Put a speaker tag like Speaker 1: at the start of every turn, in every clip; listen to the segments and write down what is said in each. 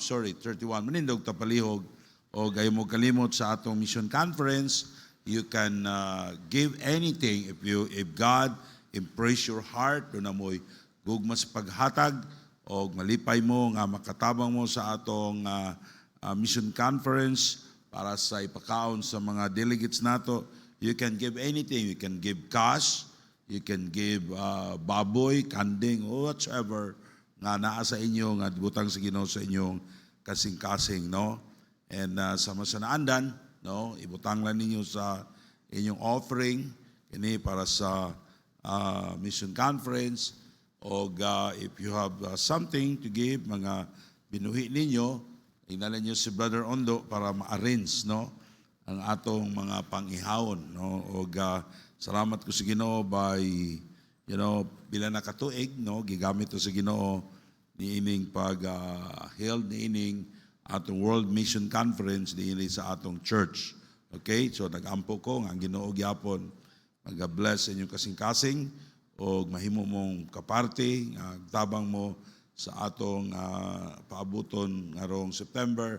Speaker 1: sorry, 31. Manindog tapalihog o gayo mo kalimot sa atong mission conference. You can give anything if God impress your heart do na mo'y gugmas paghatag o malipay mo nga makatabang mo sa atong mission conference para sa ipakaon sa mga delegates nato. You can give anything. You can give cash, you can give baboy, kanding, or whatsoever nga naa sa inyo nga butang sa Ginoo sa inyong kasing-kasing, no? And sa masanaandan, no, ibutang lang ninyo sa inyong offering ini para sa mission conference o if you have something to give, mga binuhi ninyo, inalan niyo si Brother Ondo para ma-arrange, no, ang atong mga pang-ihawon, no? O salamat ko sa Ginoo by bila nakatuig, no, gigamit to sa Ginoo niining pag-held niining atong World Mission Conference niini sa atong church. Okay? So nag-ampo ko nga ang Ginoo gyapon mag-bless inyong kasing-kasing o mahimo mong kaparte nga tabang mo sa atong paabuton ngarong September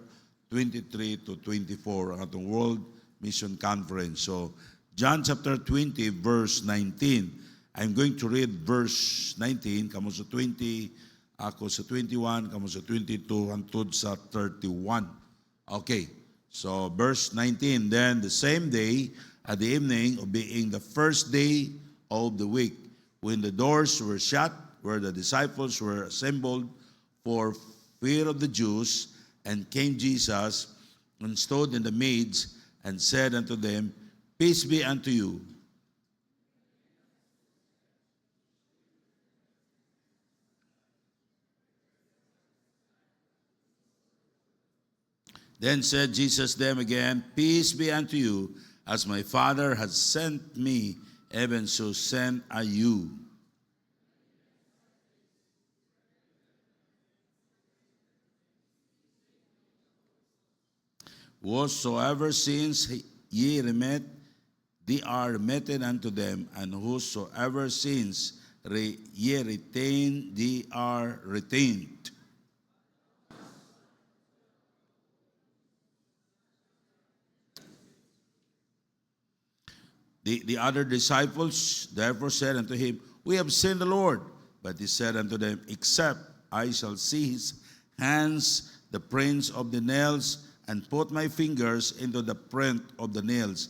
Speaker 1: 23 to 24 ang atong World Mission Conference. So John chapter 20 verse 19. I'm going to read verse 19, kamo sa 20, ako sa 21, kamo sa 22, hangtod sa 31. Okay, so verse 19, then the same day at the evening of being the first day of the week, when the doors were shut, where the disciples were assembled for fear of the Jews, and came Jesus and stood in the midst and said unto them, Peace be unto you. Then said Jesus them again, Peace be unto you, as my Father has sent me, even so send I you. Whatsoever sins ye remit, they are remitted unto them, and whosoever sins ye retain, they are retained. The other disciples therefore said unto him, We have seen the Lord. But he said unto them, Except I shall see his hands, the prints of the nails, and put my fingers into the print of the nails,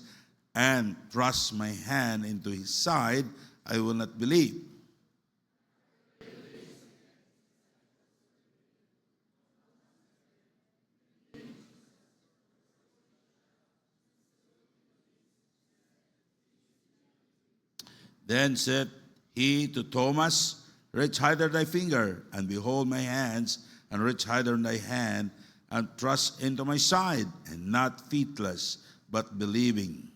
Speaker 1: and thrust my hand into his side, I will not believe. Then said he to Thomas, Reach hither thy finger, and behold my hands, and reach hither thy hand, and thrust into my side, and not faithless, but believing.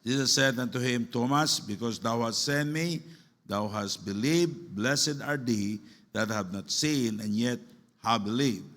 Speaker 1: Jesus said unto him, Thomas, because thou hast seen me, thou hast believed. Blessed are they that have not seen, and yet have believed.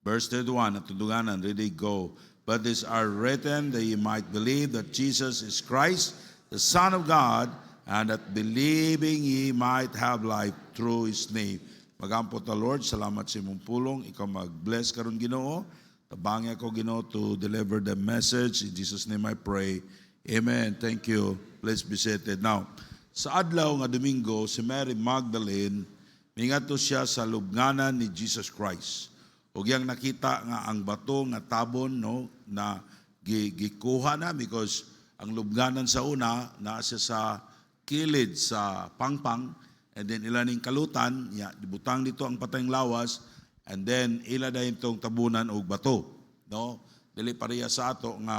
Speaker 1: Verse 31, at tuduganan, ready, go. But these are written that ye might believe that Jesus is Christ, the Son of God, and that believing ye might have life through His name. Magampo ta Lord, salamat sa imong pulong. Ikaw mag-bless karon Ginoo. Tabangi ako Ginoo to deliver the message. In Jesus' name I pray. Amen. Thank you. Please be seated. Now, sa adlaw nga Domingo, si Mary Magdalene, mingadto siya sa lubnganan ni Jesus Christ. Og yang nakita nga ang bato nga tabon, no, na gikuha na because ang lubnganan sa una naa siya sa kilid sa pangpang, and then ilaning kalutan dibutang dito ang patayng lawas, and then ila dayon tong tabunan og bato, no, dili pareha sa ato nga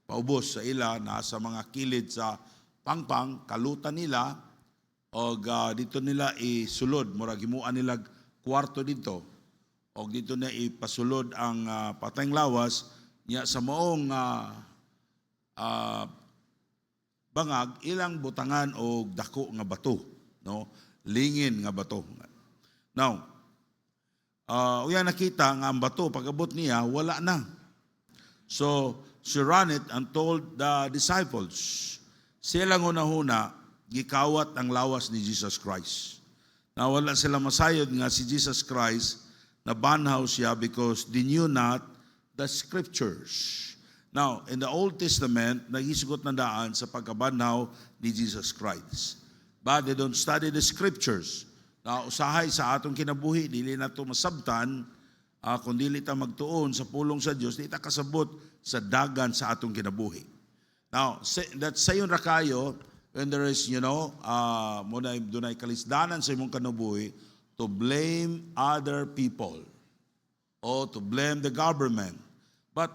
Speaker 1: paubos sa ila naa sa mga kilid sa pangpang, kalutan nila og dito nila isulod, murag himuan nila kwarto dito. O dito na ipasulod ang patayng lawas niya sa maong bangag ilang butangan o dako nga bato, no, lingin nga bato. Now, uya nakita nga ang bato pagabot niya wala na, So, she ran it and told the disciples. Sila una-una, gikawat ang lawas ni Jesus Christ. Na wala sila masayod nga si Jesus Christ, na banhaw siya because they knew not the scriptures. Now, in the Old Testament, nagisugot na daan sa pagkabanhaw ni Jesus Christ. But they don't study the scriptures. Na usahay sa atong kinabuhi, dili na ito masabtan, kung dili ta magtuon sa pulong sa Diyos, dili ta kasabot sa dagan sa atong kinabuhi. Now, that's sayon ra kayo, when there is, dunay kalisdanan sa imong kinabuhi, to blame other people or to blame the government. But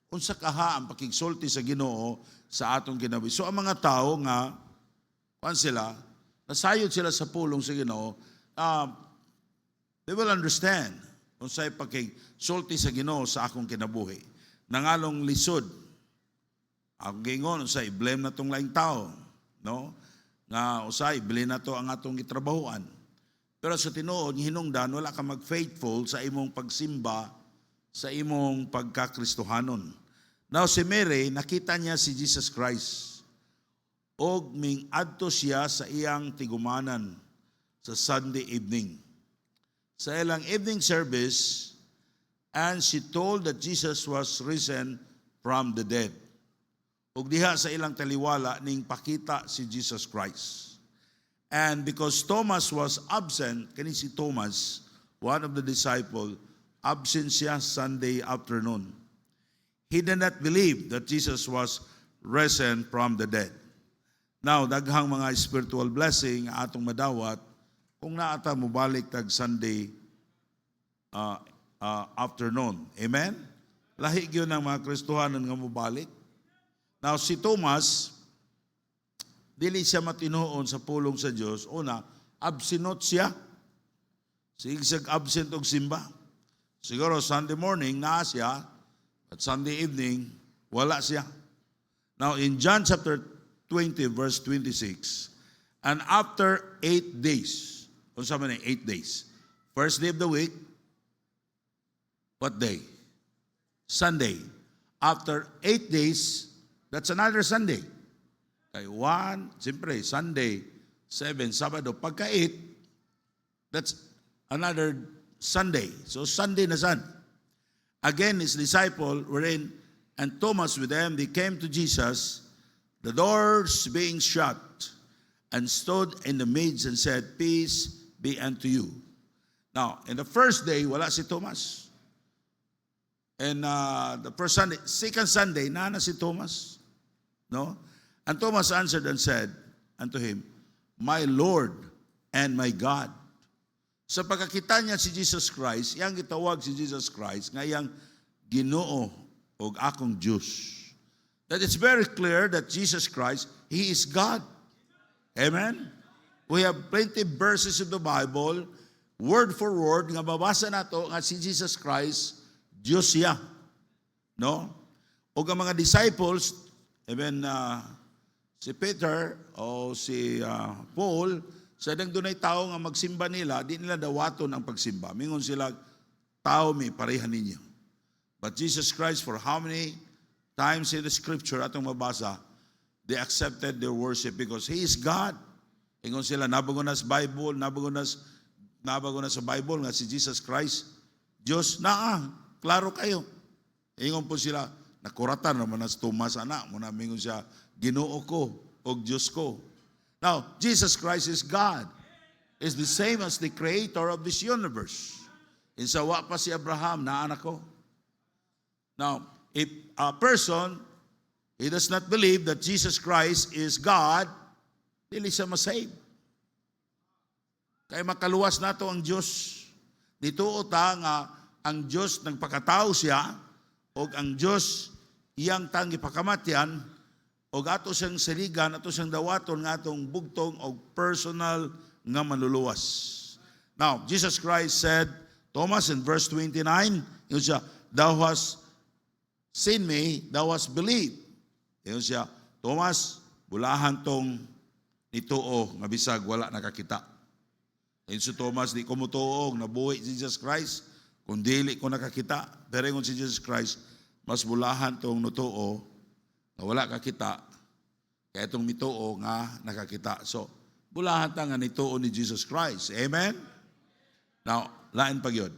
Speaker 1: unsa kaha ang pakigsulti sa Ginoo sa atong kinabuhi. So ang mga tao nga nasayod sila sa pulong sa Ginoo, they will understand unsay pakigsulti sa Ginoo sa akong kinabuhi. Nangalong lisod. Ako gingon unsay blame na tong laing tao, no? Nga usay blame na to ang atong gitrabahuan. Pero sa tinuod, hinungdan, wala ka mag-faithful sa imong pagsimba, sa imong pagkakristohanon. Now, si Mary, nakita niya si Jesus Christ. Og ming-adto siya sa iyang tigumanan sa Sunday evening. Sa ilang evening service, and she told that Jesus was risen from the dead. Og diha sa ilang taliwala, ning pakita si Jesus Christ. And because Thomas was absent, kani si Thomas, one of the disciples, absent siya Sunday afternoon. He did not believe that Jesus was risen from the dead. Now, daghang mga spiritual blessing atong madawat kung naata mo balik tag Sunday afternoon. Amen? Lahi gyud ng mga Kristohanon nga mobalik. Now, si Thomas, dili siya matinuon sa pulong sa Dios. Una, absinot siya. Sigsag absent og simba. Siguro Sunday morning naa siya, at Sunday evening wala siya. Now in John chapter 20 verse 26, and after 8 days, unsa man 8 days? First day of the week, what day? Sunday. After 8 days, that's another Sunday. Kay 1, siyempre, Sunday, 7, Sabado, pagka 8, that's another Sunday. So Sunday na san. Again, his disciple were in, and Thomas with them, they came to Jesus, the doors being shut, and stood in the midst and said, peace be unto you. Now, in the first day, wala si Thomas. And the first Sunday, second Sunday, na si Thomas. No? And Thomas answered and said unto him, my Lord and my God. Sa pagkakita niya si Jesus Christ, iyang gitawag si Jesus Christ, nga iyang Ginoo o akong Diyos. That it's very clear that Jesus Christ, He is God. Amen? We have plenty of verses of the Bible, word for word, nga babasa nato nga si Jesus Christ, Diyos siya. No? O ang mga disciples, even si Peter o si Paul, sa dang dunay tao nga magsimba nila, di nila dawaton ang pagsimba. Mingon sila, tao may parehan ninyo. But Jesus Christ, for how many times in the scripture atong mabasa, they accepted their worship because He is God. Ingon sila, nabagon na sa Bible, nabagon na sa Bible nga si Jesus Christ, Diyos na klaro kayo. Ingon po sila, nakuratan naman na si Thomas, anak, muna mingon siya, Ginoo ko o Diyos ko. Now, Jesus Christ is God. Is the same as the creator of this universe. Insawa pa si Abraham, na anak ko. Now, if a person, he does not believe that Jesus Christ is God, dili siya masave. Kaya makaluwas nato ang Diyos. Dito uta nga ang Diyos nagpakatao siya, o ang Diyos iyang tangi pakamatyan, o ato siyang saligan, ato siyang dawaton nga atong bugtong o personal nga manluluwas. Now, Jesus Christ said, Thomas in verse 29, yun siya, thou hast seen me, thou hast believed. Yun siya, Thomas, bulahan tong nituo, nga bisag wala nakakita. Yun si Thomas, di ko mutuog, nabuhi si Jesus Christ, kung dili ko nakakita. Pero yun si Jesus Christ, mas bulahan tong nutuo nga wala kakita kaya itong mituo nga nakakita. So, bulahan ta nga nituo ni Jesus Christ. Amen? Now, lain pag yun.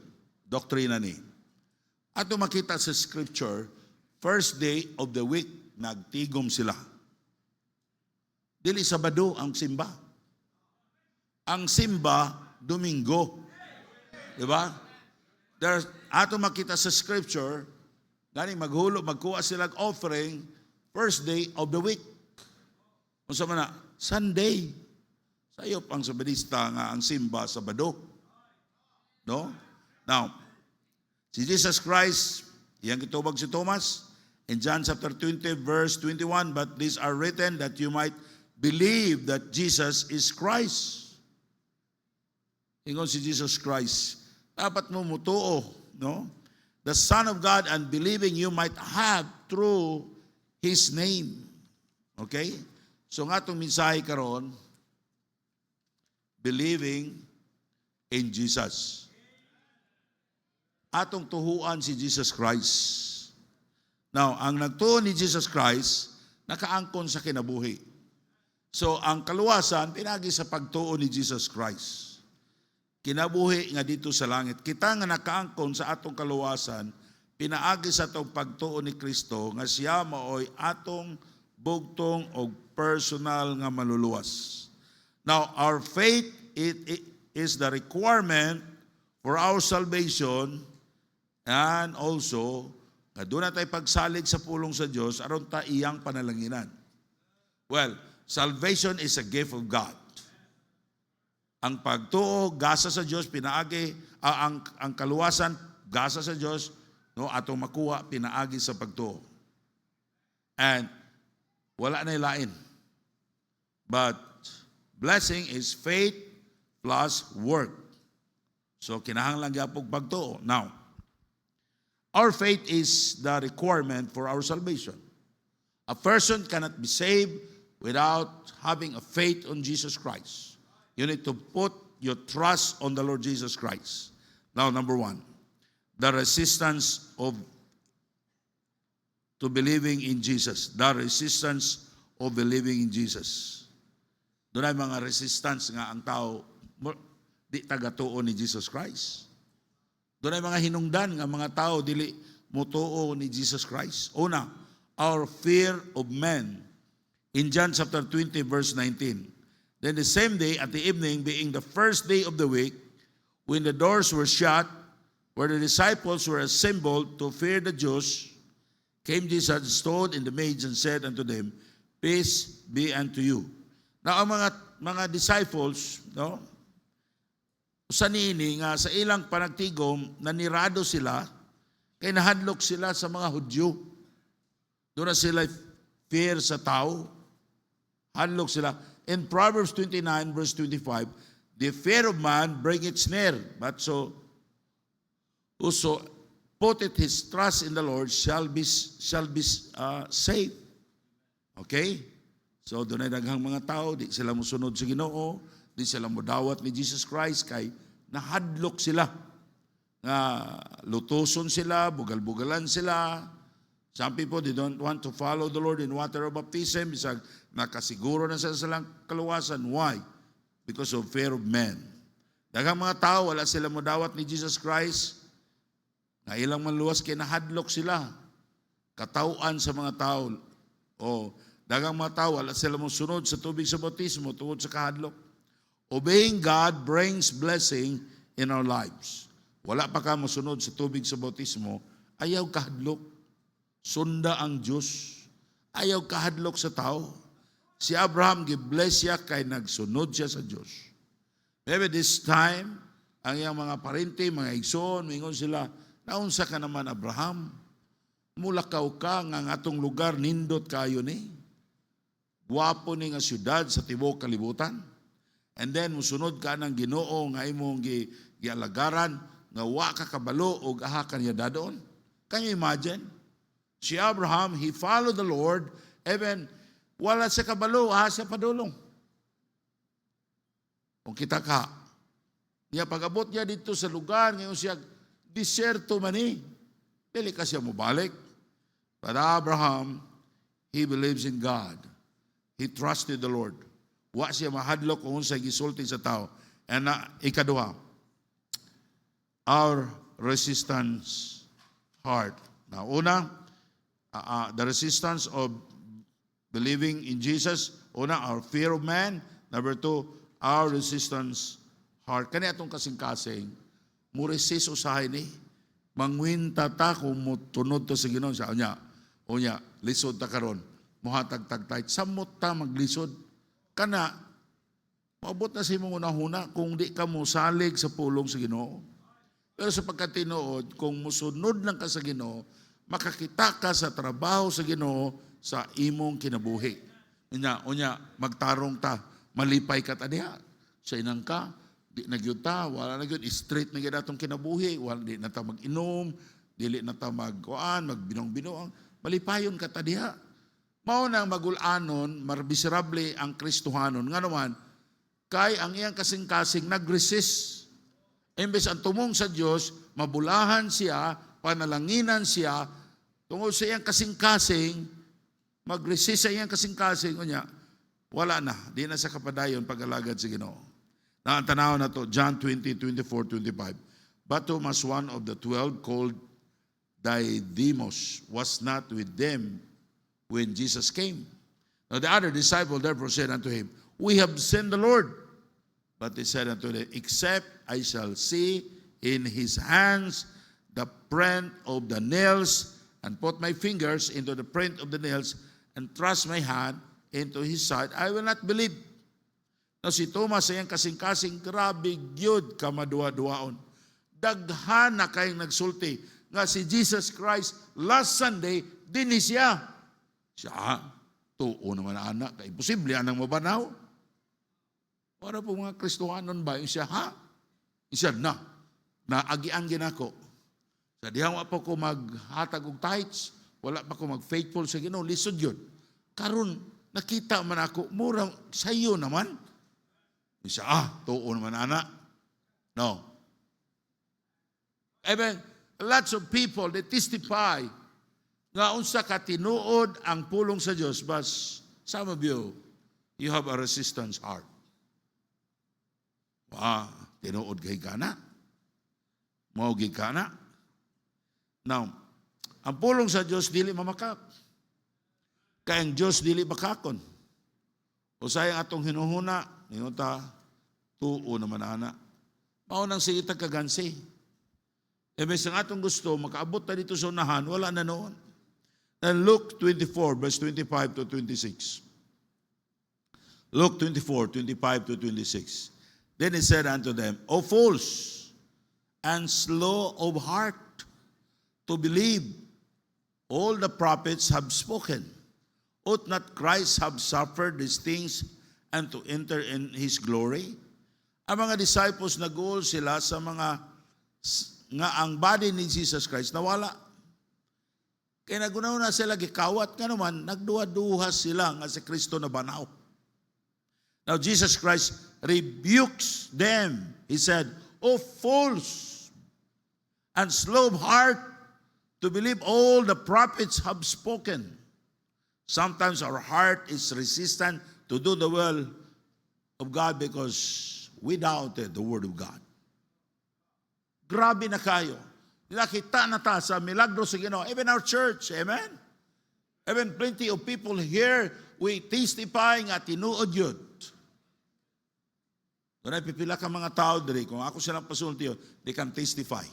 Speaker 1: Doktrina ni. Ato makita sa scripture, first day of the week, nagtigom sila. Dili Sabado ang simba. Ang simba, Domingo. Diba? Ato makita sa scripture, gani magkuha silang offering, first day of the week. Kung sa mana, Sunday. Sayop ang Sabadista nga ang simba Sabado. No? Now, si Jesus Christ, iyang gitubag si Thomas, in John chapter 20, verse 21, but these are written that you might believe that Jesus is Christ. Ingon si Jesus Christ, dapat mo mutuo, no? The Son of God, and believing you might have through His name. Okay? So nga itong mensahe karon, believing in Jesus. Atong tuhuan si Jesus Christ. Now, ang nagtuo ni Jesus Christ, nakaangkon sa kinabuhi. So, ang kaluwasan, pinagi sa pagtuo ni Jesus Christ. Kinabuhi nga dito sa langit. Kita nga nakaangkon sa atong kaluwasan, pinaagi sa atong pagtuo ni Kristo, nga siya maoy atong bugtong o personal nga maluluwas. Now, our faith it is the requirement for our salvation, and also doon na tayo pagsalig sa pulong sa Diyos aron ta iyang panalanginan. Well, salvation is a gift of God. Ang pagtuo gasa sa Diyos pinaagi, ang kaluwasan gasa sa Diyos, no, atong makuha pinaagi sa pagtuo. And wala na ilain. But blessing is faith plus work. So kinahanglan gyapon pagtuo. Now, our faith is the requirement for our salvation. A person cannot be saved without having a faith on Jesus Christ. You need to put your trust on the Lord Jesus Christ. Now, number one, the resistance to believing in Jesus. The resistance of believing in Jesus. Doon ay mga resistance nga ang tao di tagatuo ni Jesus Christ. Doon ay mga hinungdan nga mga tao dili mutuo ni Jesus Christ. Una, our fear of men. In John chapter 20 verse 19. Then the same day at the evening, being the first day of the week, when the doors were shut, where the disciples were assembled to fear the Jews, came Jesus, stood in the midst, and said unto them, peace be unto you. Now, ang mga disciples, no, sa nini nga sa ilang panagtigom, nanirado sila, kay nahadlok sila sa mga Hudyo. Doon na sila fear sa tao. Hadlok sila. In Proverbs 29 verse 25, the fear of man bringeth snare, but so whoso putteth his trust in the Lord shall be saved. Okay? So doon ay daghang mga tao, di sila musunod sa Ginoo, di sila modawat ni Jesus Christ, kay nahadlok sila. Nga lutuson sila, bugal-bugalan sila. Some people, they don't want to follow the Lord in water of baptism, bisag nakasiguro na sa silang kaluwasan. Why? Because of fear of men. Daghang mga tao, wala sila modawat ni Jesus Christ, na ilang manluwas kay nahadlok sila. Katauan sa mga tao. O daghang mga tao, wala sila musunod sa tubig sa bautismo tungod sa kahadlok. Obeying God brings blessing in our lives. Wala pa ka musunod sa tubig sa bautismo, ayaw kahadlok. Sunda ang Diyos. Ayaw kahadlok sa tao. Si Abraham, gibless siya kay nagsunod siya sa Diyos. Maybe this time, ang iyang mga parente, mga igsoon, mingon sila, naunsa ka naman Abraham? Mulakaw ka nga atong lugar, nindot kayo ni. Guwapo ni nga syudad sa tibok kalibutan. And then, musunod ka ng Ginoo nga imong gialagaran, nga wa ka kabalo o aha ka niya dadoon. Can you imagine? Si Abraham, he followed the Lord, even wala sa kabalo, sa padulong. Kung kita ka, niya pag-abot niya dito sa lugar, ngayon siya, diserto man eh. Dili ka siya mubalik. But Abraham, he believes in God. He trusted the Lord. Wa siya mahadlok kung unsay gisulti sa tao. And ikaduha, our resistance heart. Now, una, the resistance of believing in Jesus. Una, our fear of man. Number two, our resistance heart. Kani atong kasing-kasing, mo resist usahay ni, mangwinta ta kung mutunod to sa Ginoo sa unya, lisod ta karon, muhatag-tagtay, samot ta maglisod, kana, maabot na sa imong unahuna kung di ka mo salig sa pulong sa Ginoo. Pero sa pagkatinuod, kung musunod lang ka sa Ginoo, makakita ka sa trabaho sa Ginoo sa imong kinabuhi. Unya, magtarong ta, malipay ka ta diha. Sa inang ka, di nagyud ta, wala nagyud, straight na gyud atong kinabuhi, wala di na ta mag-inom, dili na ta magbinong-binong, malipayon ka ta diha. Mao nang magulanon, marbiserable ang Kristohanon. Nga naman, kay ang iyang kasing-kasing nag-resist. Imbes ang tumong sa Diyos, mabulahan siya, panalanginan siya, tungkol sa iyang kasing-kasing, mag-resist sa iyang kasing-kasing, wala na, di na sa kapadayon pag-alagad sa Ginoo. Na ang tanaw na to, John 20:24-25. But Thomas, one of the 12, called Didymus, was not with them when Jesus came. Now the other disciple therefore said unto him, We have seen the Lord. But he said unto them, Except I shall see in his hands the print of the nails, and put my fingers into the print of the nails, and thrust my hand into his side, I will not believe. Now si Thomas ayang kasing-kasing, grabe gyud ka maduwa-duwaon. Daghan na kayong nagsulti nga si Jesus Christ last Sunday din siya. Siya, tuo naman na anak, kay posible anang mabanaw. Para po mga Kristohanon ba, yung siya, Siya naagiangin ako. Sa dihang wa pa ko maghatag og tithes, wala pa ko mag-faithful sa Ginoo, lisod yun. Karon nakita man ako, murang sayo naman. Yung siya, tuo naman anak. No. Even lots of people, they testify nga unsa ka tinuod ang pulong sa Dios, but some of you have a resistance heart. Tinuod kay kana. Mao gid kana. Now, ang pulong sa Dios dili mamakak. Kay ang Dios dili bakakon. Usay ang atong hinuhuna, ninguta tuo naman ana. Mao nang sige kagansi. Imbes ang atong gusto, makaabot na dito sa unahan, wala na noon. And Luke 24, verse 25-26. Luke 24, 25-26. Then he said unto them, O fools, and slow of heart to believe all the prophets have spoken. Ought not Christ have suffered these things and to enter in His glory? Ang mga disciples nag-uol sila sa mga nga ang body ni Jesus Christ nawala. Kaya nagunaw na sila gikawat nga naman, nagduha-duha sila nga si Kristo na banaw. Now Jesus Christ rebukes them. He said, O fools, and slow of heart to believe all the prophets have spoken. Sometimes our heart is resistant to do the will of God because we doubted the word of God. Grabe na kayo. Nakita na ta sa milagro sa Ginoo. Even our church, amen? Even plenty of people here, we testify nga tinuod yun. Kung pipila ka mga tao diri, kung ako silang pasulti yun, they can testify.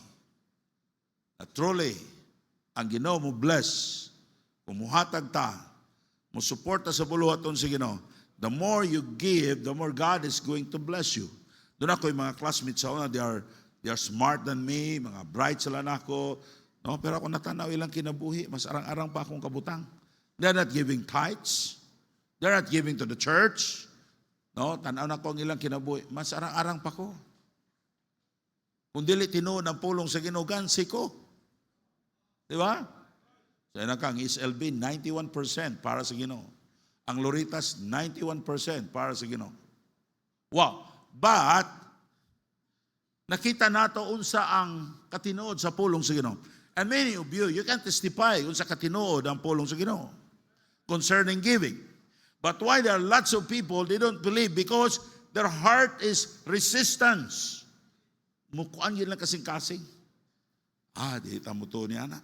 Speaker 1: At truly, ang Ginoo mo bless, kung muhatag ta, mo suporta sa buluhaton sa Ginoo, the more you give, the more God is going to bless you. Doon ako yung mga classmates sa una, they are smart than me, mga bright sila na ako. No? Pero ako natanaw ilang kinabuhi, mas arang-arang pa akong kabutang. They're not giving tithes. They're not giving to the church. No? Tanaw na ko ang ilang kinabuhi, mas arang-arang pa ko. Kung dili tinuod ang pulong sa Ginoo, gansi ko. Di ba? Sa inakang SLB, 91% para sa Ginoo. Ang Loritas, 91% para sa Ginoo. Wow! But, nakita nato unsa ang katinuod sa pulong sa Ginoo. And many of you can testify kung sa katinuod ang pulong sa Ginoo concerning giving. But why there are lots of people, they don't believe because their heart is resistance. Mukuan yun lang kasing-kasing. Dili ta mo to ni anak.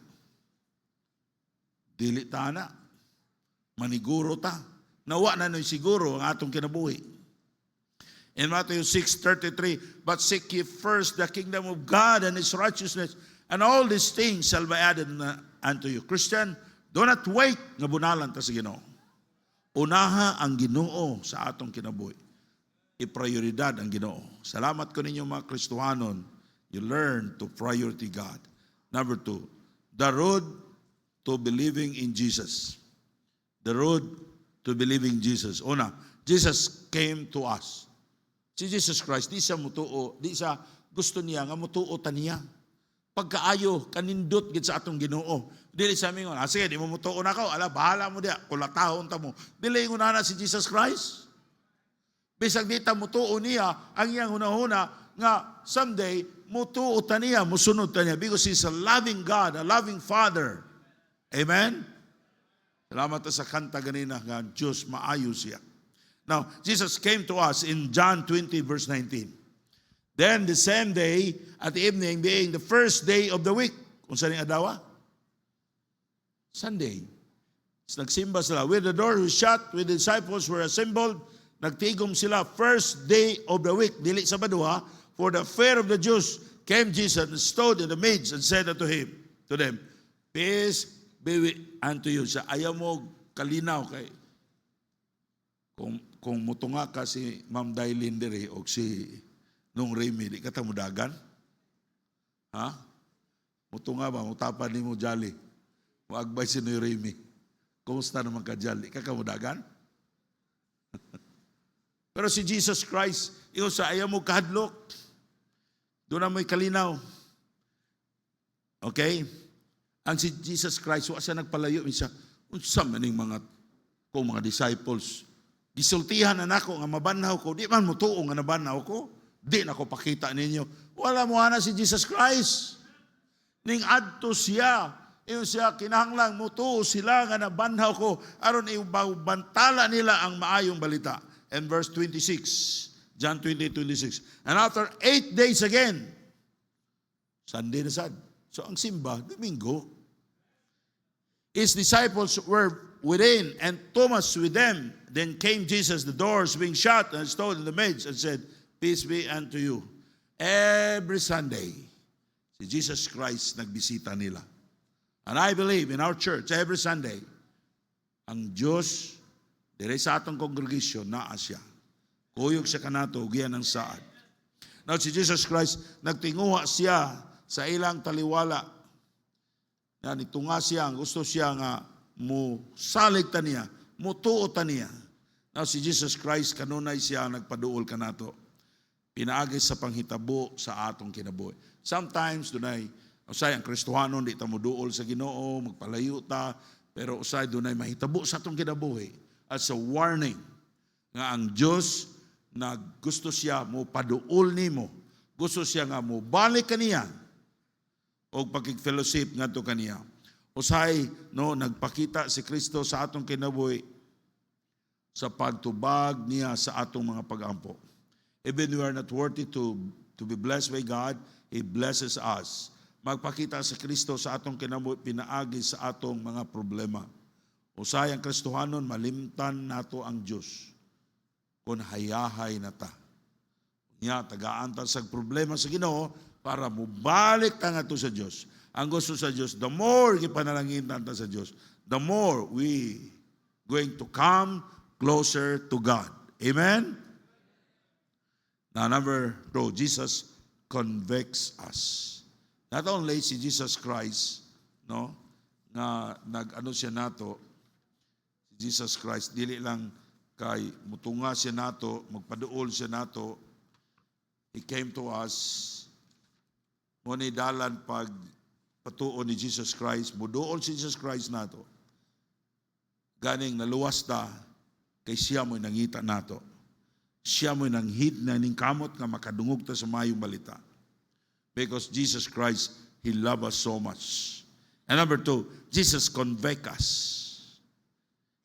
Speaker 1: Dili ta na. Maniguro ta. Nawa na nun siguro ang atong kinabuhi. In Matthew 6:33, but seek ye first the kingdom of God and His righteousness, and all these things shall be added unto you. Christian, do not wait nga bunalan ta sa Ginoo. Unaha ang Ginoo sa atong kinabuhi. I-prioridad ang Ginoo. Salamat ko ninyo mga Kristohanon. You learn to priority God. Number 2, the road to believing in Jesus. The road to believing Jesus. Una, Jesus came to us. Si Jesus Christ, di siya mutuo, di siya gusto niya nga mutuo ta niya. Pagkaayo, kanindot gid sa atong Ginoo. Dili sa amin, sige, di mo mutuo na ko, bahala mo diya, kulatahon ta mo. Dili yung na si Jesus Christ. Bisag di ta mutuo niya, ang iyang hunahuna, nga someday, mutuo ta niya, musunod ta niya, because He's a loving God, a loving Father. Amen? Salamat sa kanta ganina nga, Diyos maayo siya. Now, Jesus came to us in John 20 verse 19. Then the same day, at the evening, being the first day of the week. Kung saan yung adawa? Sunday. So, nagsimba sila. With the door was shut, with the disciples were assembled, nagtigom sila first day of the week. Dili sa baduha, for the fear of the Jews came Jesus and stood in the midst and said unto them, peace be unto you. Sa ayaw mo kalinaw kay kung mutunga ka si Ma'am Dailin diri o si Nung Remy, di ka tamudagan? Ha? Mutunga ba? Mutapan ni mo jali. Muagbay si Nung Remy. Kumusta naman ka jali? Di ka kamudagan? Pero si Jesus Christ, iyo sa ayaw mo kahadlok. Doon na mo'y kalinaw. Okay? Ang si Jesus Christ, wa siya nagpalayo. Siya, unsa maning mga disciples, gisultihan na nako nga mabanhaw ko, di man mo tuo nga nabanhaw ko, di na ko pakita ninyo. Wala mo na si Jesus Christ. Ning adto siya, iyo siya kinahanglang mo tuo sila nga nabanhaw ko, aron ibantala nila ang maayong balita. And verse 26, John 20:26. And after 8 days again, Sunday na sad. So ang simba, Domingo, His disciples were within, and Thomas with them. Then came Jesus, the doors being shut, and stood in the midst, and said, peace be unto you. Every Sunday, si Jesus Christ nagbisita nila. And I believe in our church, every Sunday, ang Diyos, dire sa atong congregation, naa siya. Kuyog siya kanato, giyan ng saad. Now, si Jesus Christ, nagtinguha siya sa ilang taliwala. Yan, itunga siya, gusto siya nga mo salig ta niya, mo tuo ta niya. Now, si Jesus Christ, kanunay siya nagpaduol kanato. Pinaagi sa panghitabo sa atong kinabuhi. Sometimes, dunay, usay ang Kristohanon, di ta mo duol sa Ginoo, magpalayo ta, pero usay dunay mahitabo sa atong kinabuhi. As a warning, nga ang Diyos, na gusto siya mo paduol nimo, gusto siya nga mo balik kaniya, o pagkik-fellowship nga to kaniya. Usay, no, nagpakita si Kristo sa atong kinabuhi sa pagtubag niya sa atong mga pag-ampo. Even we are not worthy to be blessed by God, He blesses us. Magpakita si Kristo sa atong kinabuhi, pinaagi sa atong mga problema. Usay ang Kristohanon, malimtan nato ang Diyos kung hayahay na ta. Nya, tagaan ta sa problema sa Ginoo para mubalik ta nga to sa Diyos. Ang gusto sa Diyos, the more gipanalangin ta sa Diyos, the more we going to come closer to God. Amen? Now, number 2, Jesus convicts us. Not only si Jesus Christ, no, na nag-ano siya nato, si Jesus Christ, dili lang kay mutunga siya nato, magpaduol siya nato, He came to us, ngunit dalan pag patuon ni Jesus Christ, muduol si Jesus Christ nato, ganing naluwas ta, kay siya mo'y nangita nato. Siya mo'y nanghit na ning kamot nga makadungog ta sa mayong balita. Because Jesus Christ, He loved us so much. And number 2, Jesus convict us.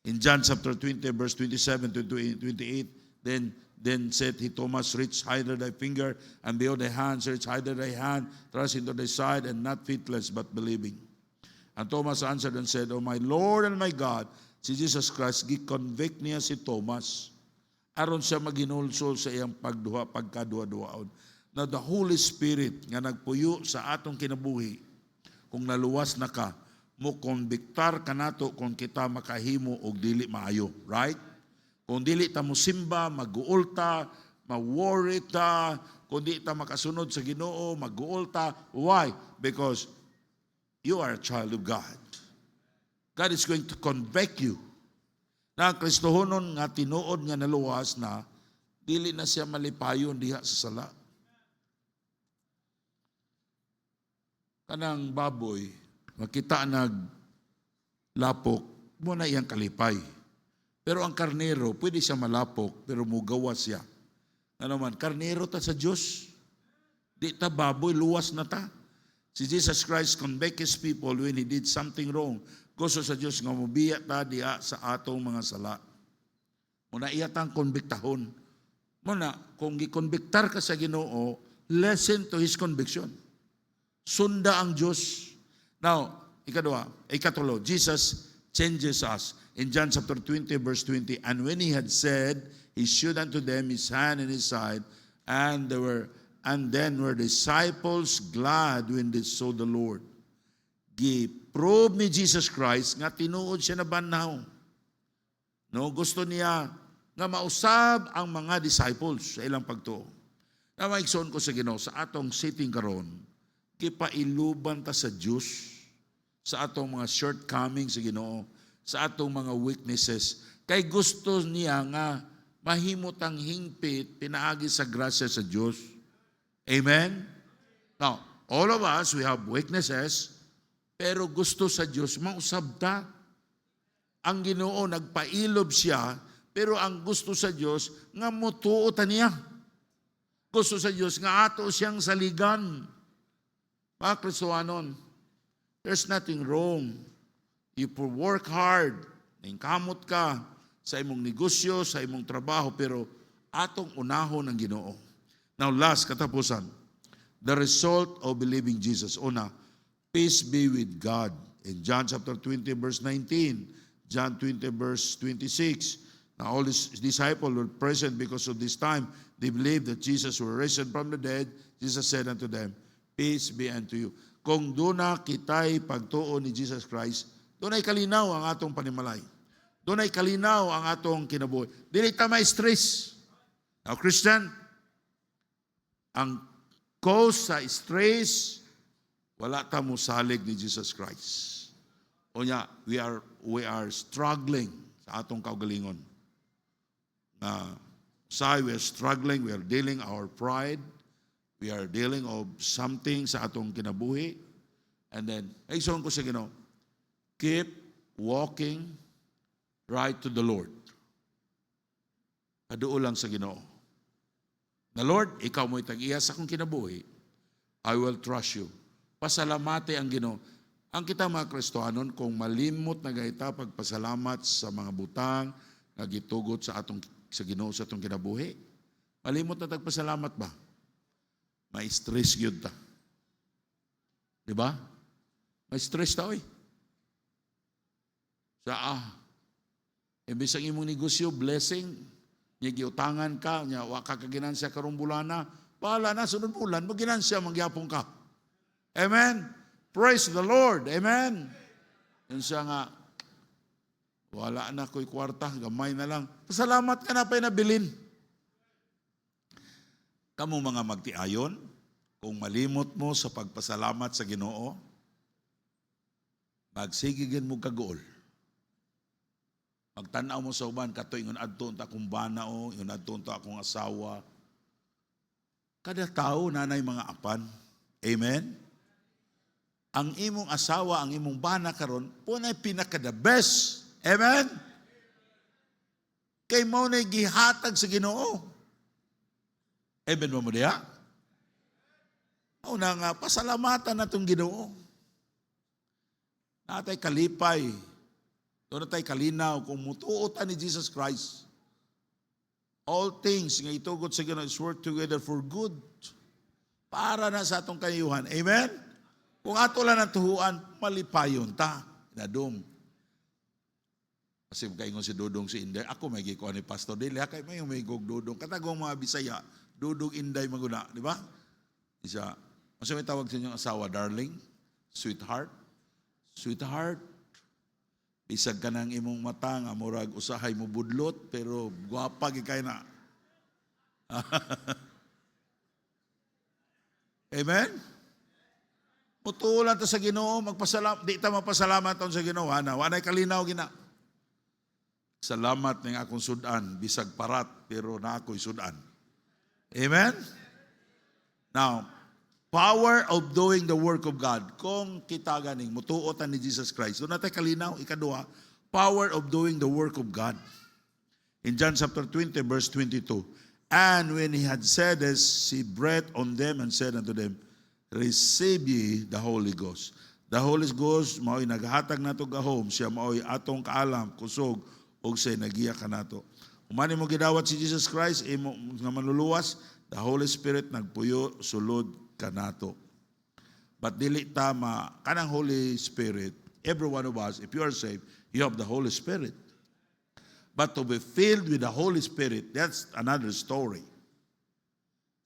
Speaker 1: In John chapter 20, verse 27 to 28, then said he, Thomas, reach hither thy finger, and behold thy hands, reach hither thy hand, thrust into thy side, and not faithless, but believing. And Thomas answered and said, O my Lord and my God, si Jesus Christ, gi-convict niya si Thomas, aron siya maginulsol sa iyang pagkaduha-duhaon. Now the Holy Spirit nga nagpuyo sa atong kinabuhi, kung naluwas na ka, mo konbiktar ka nato kung kita makahimo og dili maayo, right? Kung dili ta mo simba, mag-uol ta, ma-worry ta, kung dili ta makasunod sa Ginoo, mag-uol ta. Why? Because you are a child of God. God is going to convict you. Na ang Kristohonon nga tinuod nga naluwas na, dili na siya malipayon diha sa sala. Kanang baboy, makita naglapok, muna iyang kalipay. Pero ang karnero, pwede siya malapok, pero mugawas siya. Ano man, karnero ta sa Diyos. Di ta baboy, luwas na ta. Si Jesus Christ convict His people when He did something wrong. Gusto sa Diyos nga mubiya ta diya sa atong mga sala. Muna iya tang konbiktahon. Muna, kung gikonbiktar ka sa Ginoo, listen to His conviction. Sunda ang Diyos. Now, ikatulo, Jesus changes us. In John chapter 20, verse 20, and when He had said, He shewed unto them His hand and His side, and then were disciples glad when they saw the Lord. Gi-prove ni Jesus Christ nga tinuod siya na banaw. No, gusto niya nga mausab ang mga disciples sa ilang pagtuo. Na maigsoon ko sa Ginoo sa atong sitting karon, kipailuban ta sa Diyos sa atong mga shortcomings sa Ginoo, sa atong mga weaknesses. Kay gusto niya nga mahimutang hingpit pinaagi sa grasya sa Diyos. Amen? Now, all of us, we have weaknesses, pero gusto sa Diyos, mausab ta. Ang Ginoo, nagpailob siya, pero ang gusto sa Diyos, nga mutuo ta niya. Gusto sa Diyos, nga ato siyang saligan. Mga Kristohanon, there's nothing wrong. You work hard, ningkamot ka sa imong negosyo, sa imong trabaho, pero atong unahon ang Ginoo. Now last, katapusan, the result of believing Jesus. Una, peace be with God. In John chapter 20, verse 19, John 20, verse 26, now all His disciples were present because of this time. They believed that Jesus was risen from the dead. Jesus said unto them, peace be unto you. Kung doon na kita'y pagtuo ni Jesus Christ, doon ay kalinaw ang atong panimalay. Doon ay kalinaw ang atong kinabuhi. Dili ta may stress. Now, Christian, ang cause sa stress, wala ta mo salig ni Jesus Christ. O niya, we are struggling sa atong kaugalingon. We are struggling, we are dealing our pride, we are dealing of something sa atong kinabuhi. And then, ay song ko sa Ginoo, keep walking right to the Lord. Kaduo lang sa Ginoo. Na Lord, ikaw mo'y tag-iya sa akong kinabuhi. I will trust you. Pasalamate ang Ginoo. Ang kita mga Kristohanon, kung malimot na gayta pagpasalamat sa mga butang na gitugot sa Ginoo sa atong kinabuhi, malimot na tagpasalamat ba? May stress gyud ta. Di ba? May stress ta, oy. Imbis ang imong negosyo, blessing, niya giutangan ka, niya waka ka ginansya karong bulana, pahala na, sunod bulan, maginansya, mangyapong ka. Amen? Praise the Lord. Amen? Yun siya nga, wala na ko'y kwarta, gamay na lang. Pasalamat ka na pa'y nabilin. Kamu mga magtiayon, kung malimot mo sa pagpasalamat sa Ginoo, magsigigin mo kagool. Magtanaw mo sa uban, kato ingon adto ta akong banao, ingon adto ta akong asawa. Kada tao nanay mga apan. Amen? Ang imong asawa, ang imong bana karon, punay pinaka-the best. Amen? Kay mo na gihatag sa Ginoo. Amen mo diya? Una nga, pasalamatan na itong Ginoo. natay kalipay, doon natay kalinaw kung mutuotan ni Jesus Christ. All things nga itugot sa Ginoo is work together for good. Para na sa atong kanayuhan. Amen? Kung ato lang ang tuhuan, malipayon ta. Nadong. Kasi kaingon si Dudong si Inday, ako may gikuha ni Pastor Dili, kay may umigog Dudong. Katagong mga Bisaya, Dudong Inday maguna, di ba? Isa, mas may tawag sa inyong asawa, darling, sweetheart, sweetheart. Bisag ka ng imong mata, nga murag usahay mo budlot, pero guwapa gikay na. Amen? Mutulan ta sa Ginoo, di ta mapasalamat sa Ginoo, wanay kalinaw gina. Salamat ng akong sudan, bisag parat, pero na ako'y sudan. Amen? Now, power of doing the work of God. Kung kita ganing, mutuotan ni Jesus Christ. Doon natin kalinaw, ikaduha, power of doing the work of God. In John chapter 20, verse 22, and when he had said this, he breathed on them and said unto them, receive ye the Holy Ghost. The Holy Ghost, mao'y naghatag na to gahom, siya mao'y atong kaalam, kusog, o say nagiya ka nato. Umani mo gidawat si Jesus Christ, imo nga manluluwas, the Holy Spirit nagpuyo, sulod ka nato. But dili tama, kanang Holy Spirit, every one of us, if you are saved, you have the Holy Spirit. But to be filled with the Holy Spirit, that's another story.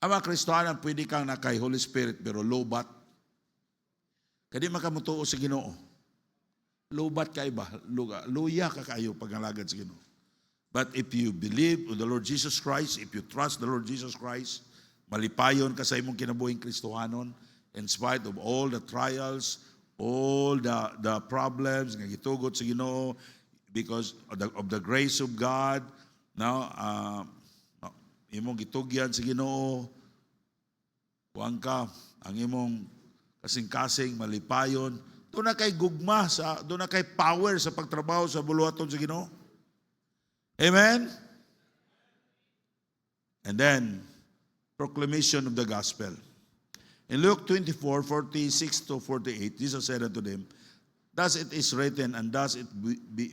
Speaker 1: Ang mga Kristohanan, pwede kang nakay Holy Spirit, pero low-bat. Kadi makamutuo sa Ginoo. Low-bat ka iba, luya ka kayo pag-alagad sa Ginoo. But if you believe in the Lord Jesus Christ, if you trust the Lord Jesus Christ, malipayon ka sa imong kinabuhing Kristohanon, in spite of all the trials, all the problems nga gitugot sa Ginoo, because of the grace of God, now, imong gitugyan sa Ginoo, kuwang ka, ang imong kasing-kasing malipayon, doon na kay gugma, doon na kay power sa pagtrabaho sa buluhaton sa Ginoo. Amen? And then, proclamation of the gospel. In Luke 24:46-48, Jesus said unto them, thus it is written, and thus it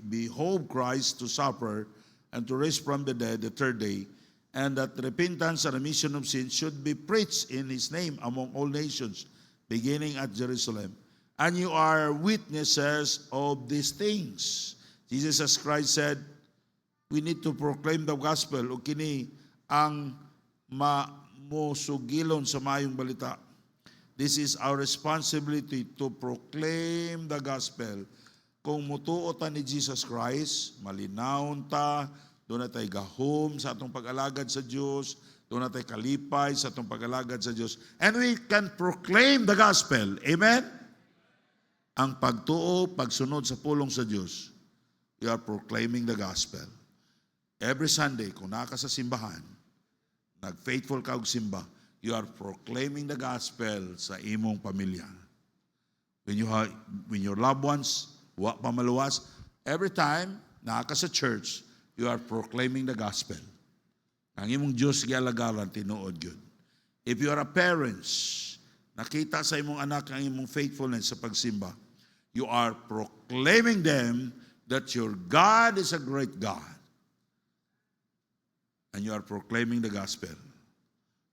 Speaker 1: behoved Christ to suffer and to rise from the dead the third day, and that repentance and remission of sins should be preached in his name among all nations, beginning at Jerusalem. And you are witnesses of these things. Jesus Christ said, we need to proclaim the gospel. O kini ang musugilon sa mayong balita. This is our responsibility to proclaim the gospel. Kung mutuotan ni Jesus Christ, malinawon ta, doon na tayo gahom sa atong pag-alagad sa Diyos, doon na tayo kalipay sa atong pag-alagad sa Diyos. And we can proclaim the gospel. Amen? Ang pagtuo, pagsunod sa pulong sa Diyos, we are proclaiming the gospel. Every Sunday, kung naka sa simbahan, nag-faithful ka og simba, you are proclaiming the gospel sa imong pamilya. When your loved ones, wa pa maluwas, every time naka sa church, you are proclaiming the gospel. Ang imong Diyos gialagaran tinuod gyud. If you are a parents, nakita sa imong anak ang imong faithfulness sa pagsimba, you are proclaiming them that your God is a great God. And you are proclaiming the gospel.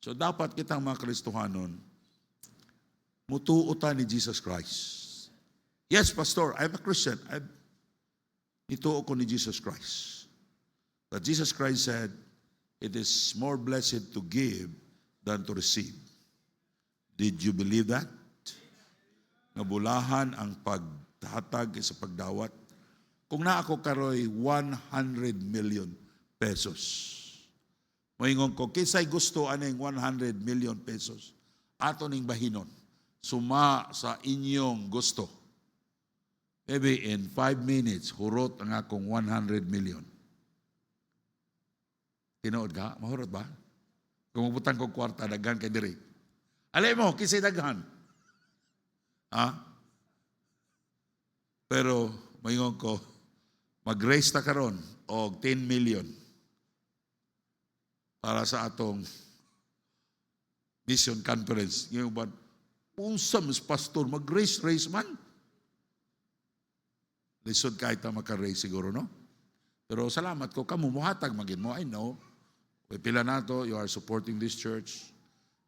Speaker 1: So dapat kitang mga Kristohanon, mutuutan ni Jesus Christ. Yes, Pastor, I'm a Christian. Ituo ko ni Jesus Christ. But Jesus Christ said, it is more blessed to give than to receive. Did you believe that? Nabulahan ang paghatag sa pagdawat. Kung na ako karoy 100 million pesos. Moingon ko, kisay gusto aning 100 million pesos. Ato ning bahinon. Suma sa inyong gusto. Maybe in 5 minutes, hurot ang akong 100 million. Tinood ka? Mahurot ba? Kung magbutang ko kwarta, daghan kay diri. Alay mo, kisay daghan. Ha? Pero, moingon ko, mag-raise ta karon og 10 million para sa atong mission conference. Ngayon ba, unsa mas pastor, mag-raise man? Lisod kahit na makaray siguro, no? Pero salamat ko, kamo muhatag magin mo. I know. Pila nato, you are supporting this church.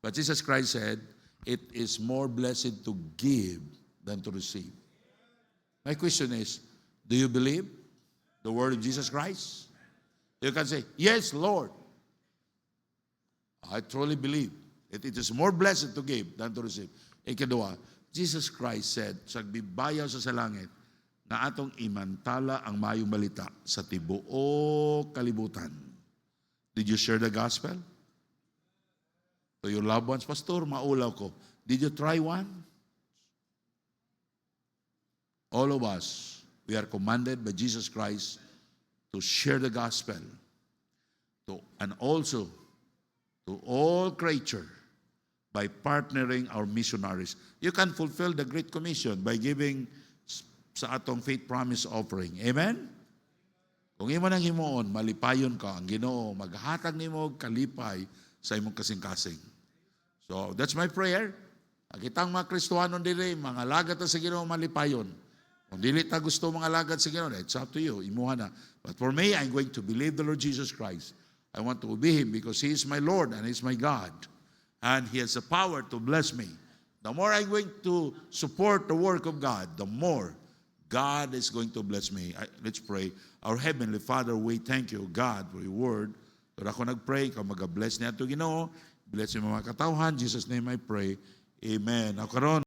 Speaker 1: But Jesus Christ said, it is more blessed to give than to receive. My question is, do you believe the word of Jesus Christ? You can say, yes, Lord. I truly believe that it is more blessed to give than to receive. Ikadua, Jesus Christ said, sagbibayaw sa langit, na atong imantala ang mayong balita sa tibuok kalibutan. Did you share the gospel? To your loved ones, Pastor, maulaw ko. Did you try one? All of us, we are commanded by Jesus Christ to share the gospel and also to all creature by partnering our missionaries. You can fulfill the Great Commission by giving sa atong faith promise offering. Amen? Kung imo nang himuon, malipayon ka, ang Ginoo maghatag nimo og kalipay sa imong kasing-kasing. So, that's my prayer. Kitang mga Kristohanon dili, mga lagad sa Ginoo malipayon. Kung dili ta gusto mga lagad sa Ginoo, it's up to you, imuha na. But for me, I'm going to believe the Lord Jesus Christ. I want to obey Him because He is my Lord and He is my God. And He has the power to bless me. The more I'm going to support the work of God, the more God is going to bless me. Let's pray. Our Heavenly Father, we thank you, God, for your word. Kung ako nag-pray, ikaw mag-bless niya ito, Ginoo. Bless yung mga katawhan. In Jesus' name I pray. Amen. Ako karon,